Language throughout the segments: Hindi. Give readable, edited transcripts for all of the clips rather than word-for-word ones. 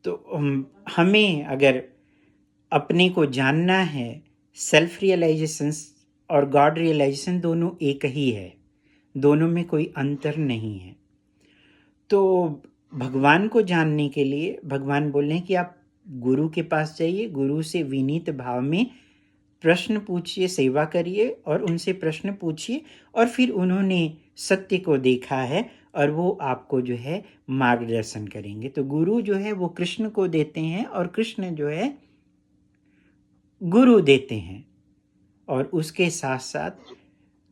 तो हमें अगर अपने को जानना है, सेल्फ रियलाइजेशन और गॉड रियलाइजेशन दोनों एक ही है, दोनों में कोई अंतर नहीं है। तो भगवान को जानने के लिए भगवान बोल रहे हैं कि आप गुरु के पास जाइए, गुरु से विनीत भाव में प्रश्न पूछिए, सेवा करिए और उनसे प्रश्न पूछिए, और फिर उन्होंने सत्य को देखा है और वो आपको जो है मार्गदर्शन करेंगे। तो गुरु जो है वो कृष्ण को देते हैं और कृष्ण जो है गुरु देते हैं। और उसके साथ साथ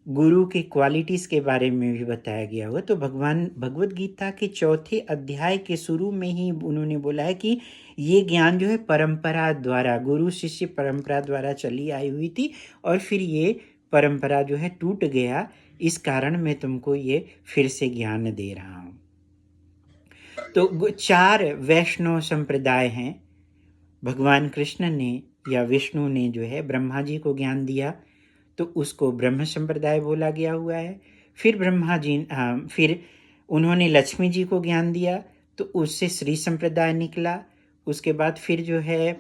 गुरु के क्वालिटीज़ के बारे में भी बताया गया हुआ। तो भगवान भगवत गीता के 4थे अध्याय के शुरू में ही उन्होंने बोला है कि ये ज्ञान जो है परंपरा द्वारा, गुरु शिष्य परंपरा द्वारा चली आई हुई थी और फिर ये परंपरा जो है टूट गया, इस कारण मैं तुमको ये फिर से ज्ञान दे रहा हूँ। तो 4 वैष्णव संप्रदाय हैं। भगवान कृष्ण ने या विष्णु ने जो है ब्रह्मा जी को ज्ञान दिया, तो उसको ब्रह्म संप्रदाय बोला गया हुआ है। फिर ब्रह्मा जी फिर उन्होंने लक्ष्मी जी को ज्ञान दिया, तो उससे श्री संप्रदाय निकला। उसके बाद फिर जो है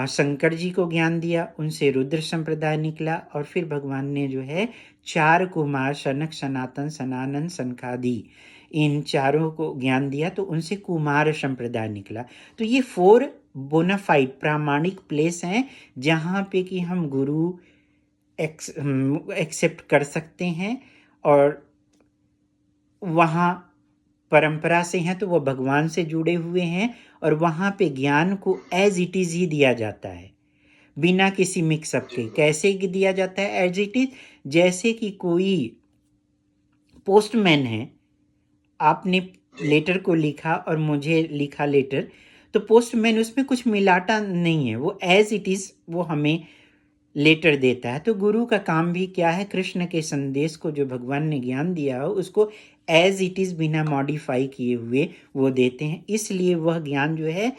शंकर जी को ज्ञान दिया, उनसे रुद्र संप्रदाय निकला। और फिर भगवान ने जो है 4 कुमार सनक, सनातन, सनातन, सनकादि, इन चारों को ज्ञान दिया, तो उनसे कुमार संप्रदाय निकला। तो ये 4 बोनाफाइड प्रामाणिक प्लेस हैं जहाँ पे कि हम गुरु एक्सेप्ट कर सकते हैं, और वहाँ परंपरा से हैं तो वो भगवान से जुड़े हुए हैं, और वहाँ पे ज्ञान को एज इट इज़ ही दिया जाता है, बिना किसी मिक्सअप के। कैसे दिया जाता है एज इट इज? जैसे कि कोई पोस्टमैन है, आपने लेटर को लिखा और मुझे लिखा लेटर, तो पोस्टमैन उसमें कुछ मिलाता नहीं है, वो एज इट इज़ वो हमें लेटर देता है। तो गुरु का काम भी क्या है? कृष्ण के संदेश को जो भगवान ने ज्ञान दिया हो उसको एज इट इज़ बिना मॉडिफाई किए हुए वो देते हैं। इसलिए वह ज्ञान जो है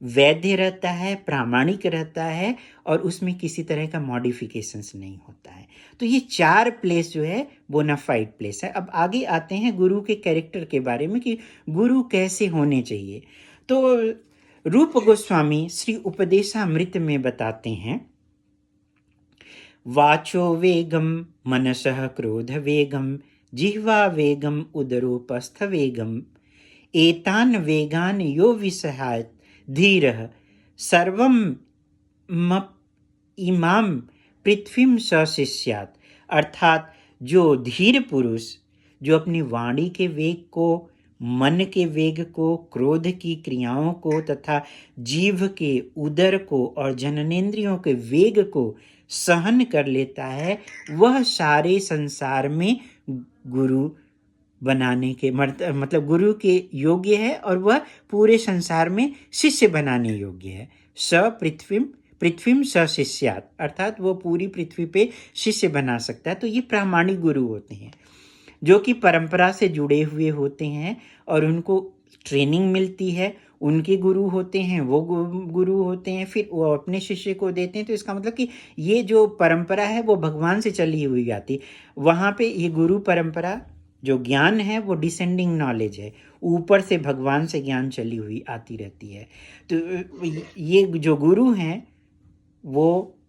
वैध रहता है, प्रामाणिक रहता है, और उसमें किसी तरह का मॉडिफिकेशंस नहीं होता है। तो ये 4 प्लेस जो है बोनाफाइड प्लेस है। अब आगे आते हैं गुरु के कैरेक्टर के बारे में कि गुरु कैसे होने चाहिए। तो रूप गोस्वामी श्री उपदेशामृत में बताते हैं, वाचो वेगम मनसः क्रोध वेगम जिह्वा वेगम उदरोपस्थ वेगम एतान वेगान यो विसहाय धीरः सर्वम इमाम पृथ्वीम सशिष्यात्। अर्थात जो धीर पुरुष, जो अपनी वाणी के वेग को, मन के वेग को, क्रोध की क्रियाओं को तथा जीव के उदर को और जननेंद्रियों के वेग को सहन कर लेता है, वह सारे संसार में गुरु बनाने के मतलब गुरु के योग्य है, और वह पूरे संसार में शिष्य बनाने योग्य है। पृथ्वीम स शिष्यात्, अर्थात वो पूरी पृथ्वी पे शिष्य बना सकता है। तो ये प्रामाणिक गुरु होते हैं जो कि परंपरा से जुड़े हुए होते हैं और उनको ट्रेनिंग मिलती है, उनके गुरु होते हैं, वो गुरु होते हैं, फिर वो अपने शिष्य को देते हैं। तो इसका मतलब कि ये जो परंपरा है वो भगवान से चली हुई आती। वहाँ पे ये गुरु परंपरा जो ज्ञान है वो डिसेंडिंग नॉलेज है, ऊपर से भगवान से ज्ञान चली हुई आती रहती है। तो ये जो गुरु हैं वो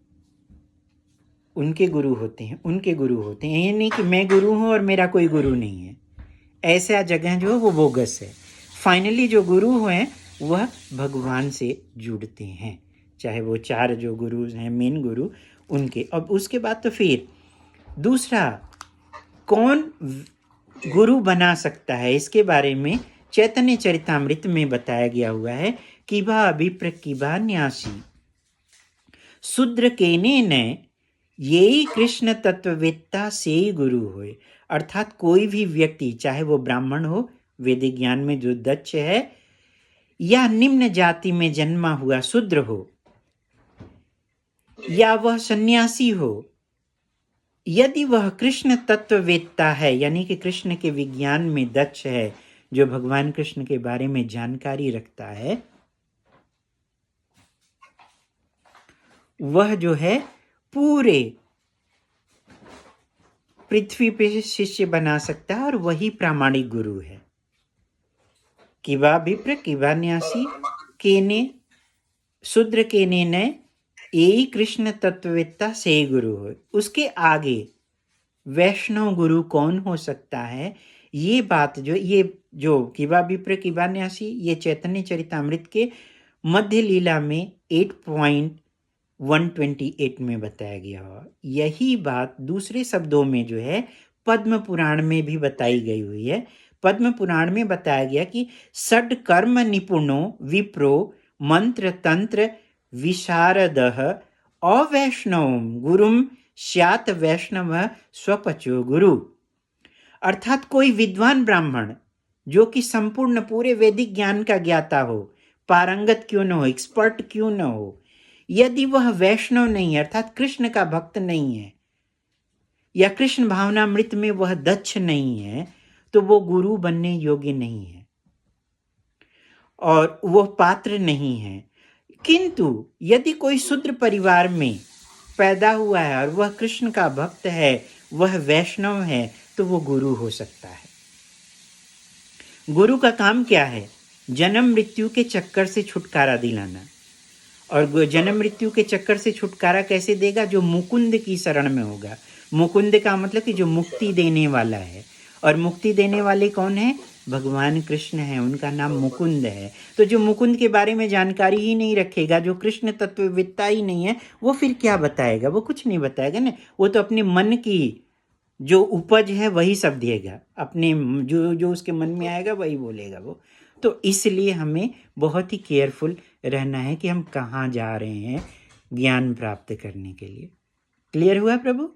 उनके गुरु होते हैं, उनके गुरु होते हैं। ये नहीं कि मैं गुरु हूँ और मेरा कोई गुरु नहीं है, ऐसा जगह जो है वो बोगस है। फाइनली जो गुरु हैं वह भगवान से जुड़ते हैं, चाहे वो 4 जो गुरु हैं मेन गुरु उनके। अब उसके बाद तो फिर दूसरा कौन गुरु बना सकता है, इसके बारे में चैतन्य चरितामृत में बताया गया हुआ है कि वह विप्र किबा न्यासी शूद्र केने न यही कृष्ण तत्ववेत्ता से ही गुरु होए। अर्थात कोई भी व्यक्ति, चाहे वो ब्राह्मण हो, वैदिक ज्ञान में जो दक्ष है, या निम्न जाति में जन्मा हुआ शूद्र हो, या वह सन्यासी हो, यदि वह कृष्ण तत्ववेत्ता है, यानी कि कृष्ण के विज्ञान में दक्ष है, जो भगवान कृष्ण के बारे में जानकारी रखता है, वह जो है पूरे पृथ्वी पे शिष्य बना सकता है, और वही प्रामाणिक गुरु है। किवा विप्र किवा न्यासी केने शूद्र केने न यही कृष्ण तत्ववेत्ता से गुरु हो। उसके आगे वैष्णव गुरु कौन हो सकता है, ये बात ये जो किबा विप्र किबा न्यासी, ये चैतन्य चरितामृत के मध्य लीला में 8.128 में बताया गया हो। यही बात दूसरे शब्दों में जो है पद्म पुराण में भी बताई गई हुई है। पद्म पुराण में बताया गया कि षड कर्म निपुणो विप्रो मंत्र तंत्र विशारदः अवैष्णव गुरुम स्यात् वैष्णव स्वपचो गुरु। अर्थात कोई विद्वान ब्राह्मण जो कि संपूर्ण पूरे वैदिक ज्ञान का ज्ञाता हो, पारंगत क्यों न हो, एक्सपर्ट क्यों न हो, यदि वह वैष्णव नहीं है अर्थात कृष्ण का भक्त नहीं है या कृष्ण भावनामृत में वह दक्ष नहीं है, तो वो गुरु बनने योग्य नहीं है और वह पात्र नहीं है। किंतु यदि कोई शूद्र परिवार में पैदा हुआ है और वह कृष्ण का भक्त है, वह वैष्णव है, तो वो गुरु हो सकता है। गुरु का काम क्या है? जन्म मृत्यु के चक्कर से छुटकारा दिलाना। और जन्म मृत्यु के चक्कर से छुटकारा कैसे देगा? जो मुकुंद की शरण में होगा। मुकुंद का मतलब कि जो मुक्ति देने वाला है, और मुक्ति देने वाले कौन है? भगवान कृष्ण है, उनका नाम मुकुंद है। तो जो मुकुंद के बारे में जानकारी ही नहीं रखेगा, जो कृष्ण तत्ववेत्ता ही नहीं है, वो फिर क्या बताएगा? वो कुछ नहीं बताएगा ना। वो तो अपने मन की जो उपज है वही सब देगा, अपने जो उसके मन में आएगा वही बोलेगा वो। तो इसलिए हमें बहुत ही केयरफुल रहना है कि हम कहाँ जा रहे हैं ज्ञान प्राप्त करने के लिए। क्लियर हुआ प्रभु?